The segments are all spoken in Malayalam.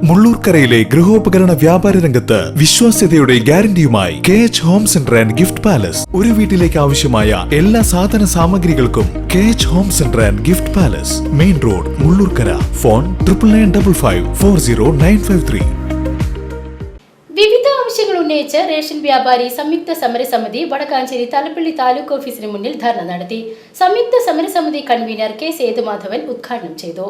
മുള്ളൂർക്കരയിലെ ഗൃഹോപകരണ വ്യാപാര രംഗത്ത് വിശ്വാസ്യതയുടെ ഗ്യാരണ്ടിയുമായി KH home centre and gift palace. ഒരു വീട്ടിലേക്ക് ആവശ്യമായ എല്ലാ സാധന സാമഗ്രികൾക്കും KH home centre and gift palace, main road, Mullurkara. Phone 9955540953. വിവിധ ആവശ്യങ്ങൾ ഉന്നയിച്ച് റേഷൻ വ്യാപാരി സംയുക്ത സമരസമിതി വടക്കാഞ്ചേരി തലപ്പള്ളി താലൂക്ക് ഓഫീസിന് മുന്നിൽ ധർണ നടത്തി. സംയുക്ത സമരസമിതി കൺവീനർ K. സേതുമാധവൻ ഉദ്ഘാടനം ചെയ്തു.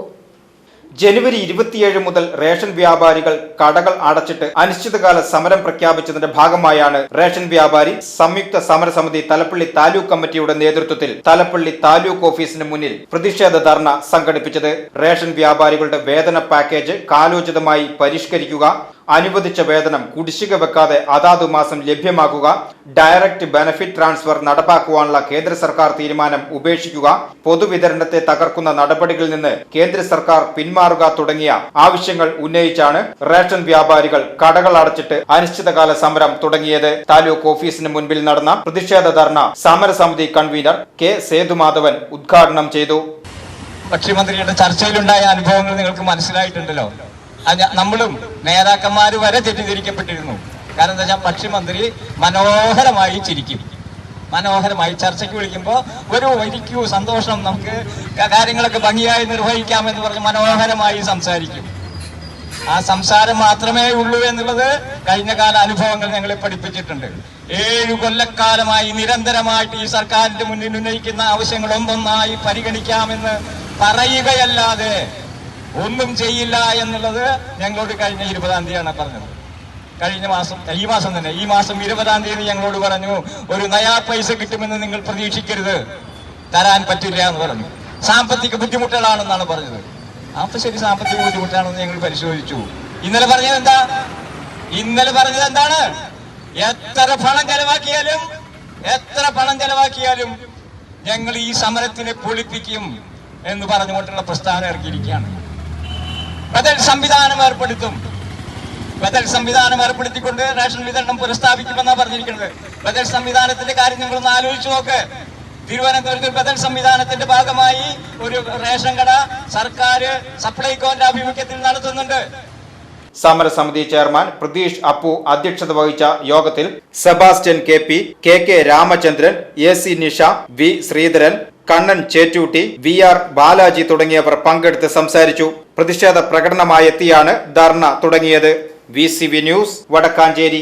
ജനുവരി 27 മുതൽ റേഷൻ വ്യാപാരികൾ കടകൾ അടച്ചിട്ട് അനിശ്ചിതകാല സമരം പ്രഖ്യാപിച്ചതിന്റെ ഭാഗമായാണ് റേഷൻ വ്യാപാരി സംയുക്ത സമരസമിതി തലപ്പള്ളി താലൂക്ക് കമ്മിറ്റിയുടെ നേതൃത്വത്തിൽ തലപ്പള്ളി താലൂക്ക് ഓഫീസിന് മുന്നിൽ പ്രതിഷേധ ധർണ സംഘടിപ്പിച്ചത്. റേഷൻ വ്യാപാരികളുടെ വേതന പാക്കേജ് കാലോചിതമായി പരിഷ്കരിക്കുക, അനുവദിച്ച വേതനം കുടിശ്ശിക വെക്കാതെ അതാതു മാസം ലഭ്യമാക്കുക, ഡയറക്റ്റ് ബെനഫിറ്റ് ട്രാൻസ്ഫർ നടപ്പാക്കുവാനുള്ള കേന്ദ്ര സർക്കാർ തീരുമാനം ഉപേക്ഷിക്കുക, പൊതുവിതരണത്തെ തകർക്കുന്ന നടപടികളിൽ നിന്ന് കേന്ദ്ര സർക്കാർ പിന്മാറുക തുടങ്ങിയ ആവശ്യങ്ങൾ ഉന്നയിച്ചാണ് റേഷൻ വ്യാപാരികൾ കടകൾ അടച്ചിട്ട് അനിശ്ചിതകാല സമരം തുടങ്ങിയത്. താലൂക്ക് ഓഫീസിന് മുൻപിൽ നടന്ന പ്രതിഷേധ ധർണ സമരസമിതി കൺവീനർ K. സേതുമാധവൻ ഉദ്ഘാടനം ചെയ്തു. ഭക്ഷ്യമന്ത്രിയുടെ ചർച്ചയിലുണ്ടായ അനുഭവങ്ങൾ നിങ്ങൾക്ക് മനസ്സിലായിട്ടുണ്ടല്ലോ. നമ്മളും നേതാക്കന്മാർ വരെ തെറ്റിദ്ധരിക്കപ്പെട്ടിരുന്നു. കാരണം എന്താ വെച്ചാൽ ഭക്ഷ്യമന്ത്രി മനോഹരമായി ചിരിക്കും, മനോഹരമായി ചർച്ചയ്ക്ക് വിളിക്കുമ്പോൾ ഇരിക്കൂ, സന്തോഷം, നമുക്ക് കാര്യങ്ങളൊക്കെ ഭംഗിയായി നിർവഹിക്കാമെന്ന് പറഞ്ഞ് മനോഹരമായി സംസാരിക്കും. ആ സംസാരം മാത്രമേ ഉള്ളൂ എന്നുള്ളത് കഴിഞ്ഞ കാല അനുഭവങ്ങൾ ഞങ്ങളെ പഠിപ്പിച്ചിട്ടുണ്ട്. 7 കൊല്ലക്കാലമായി നിരന്തരമായിട്ട് ഈ സർക്കാരിന്റെ മുന്നിൽ ഉന്നയിക്കുന്ന ആവശ്യങ്ങൾ ഒന്നൊന്നായി പരിഗണിക്കാമെന്ന് പറയുകയല്ലാതെ ഒന്നും ചെയ്യില്ല എന്നുള്ളത് ഞങ്ങളോട് കഴിഞ്ഞ 20-ാം തീയതിയാണ് പറഞ്ഞത്. ഈ മാസം 20-ാം തീയതി ഞങ്ങളോട് പറഞ്ഞു, ഒരു നയാ പൈസ കിട്ടുമെന്ന് നിങ്ങൾ പ്രതീക്ഷിക്കരുത്, തരാൻ പറ്റില്ല എന്ന് പറഞ്ഞു. സാമ്പത്തിക ബുദ്ധിമുട്ടുകളാണെന്നാണ് പറഞ്ഞത്. അപ്പൊ ശരി, സാമ്പത്തിക ബുദ്ധിമുട്ടാണെന്ന് ഞങ്ങൾ പരിശോധിച്ചു. ഇന്നലെ പറഞ്ഞത് എന്താണ്? എത്ര പണം ചെലവാക്കിയാലും ഞങ്ങൾ ഈ സമരത്തിനെ പൊളിപ്പിക്കും എന്ന് പറഞ്ഞുകൊണ്ടുള്ള പ്രസ്താവന ഇറക്കിയിരിക്കുകയാണ്. ബദൽ സംവിധാനം ഏർപ്പെടുത്തിക്കൊണ്ട് റേഷൻ വിതരണം പുനഃസ്ഥാപിക്കുമെന്നാണ് പറഞ്ഞിരിക്കുന്നത്. ബദൽ സംവിധാനത്തിന്റെ കാര്യം നിങ്ങളൊന്ന് ആലോചിച്ച് നോക്ക്. തിരുവനന്തപുരത്ത് ബദൽ സംവിധാനത്തിന്റെ ഭാഗമായി ഒരു റേഷൻ കട സർക്കാർ സപ്ലൈകോന്റെ ആഭിമുഖ്യത്തിൽ നടത്തുന്നുണ്ട്. സമരസമിതി ചെയർമാൻ പ്രതീഷ് അപ്പു അധ്യക്ഷത വഹിച്ച യോഗത്തിൽ Sebastian KP, KK Ramachandran, AC Nisha, V Sreedharan, Kannan Chettootty, VR Balaji തുടങ്ങിയവർ പങ്കെടുത്ത് സംസാരിച്ചു. പ്രതിഷേധ പ്രകടനമായെത്തിയാണ് ധർണ തുടങ്ങിയത്. VCV news, Vadakkanchery.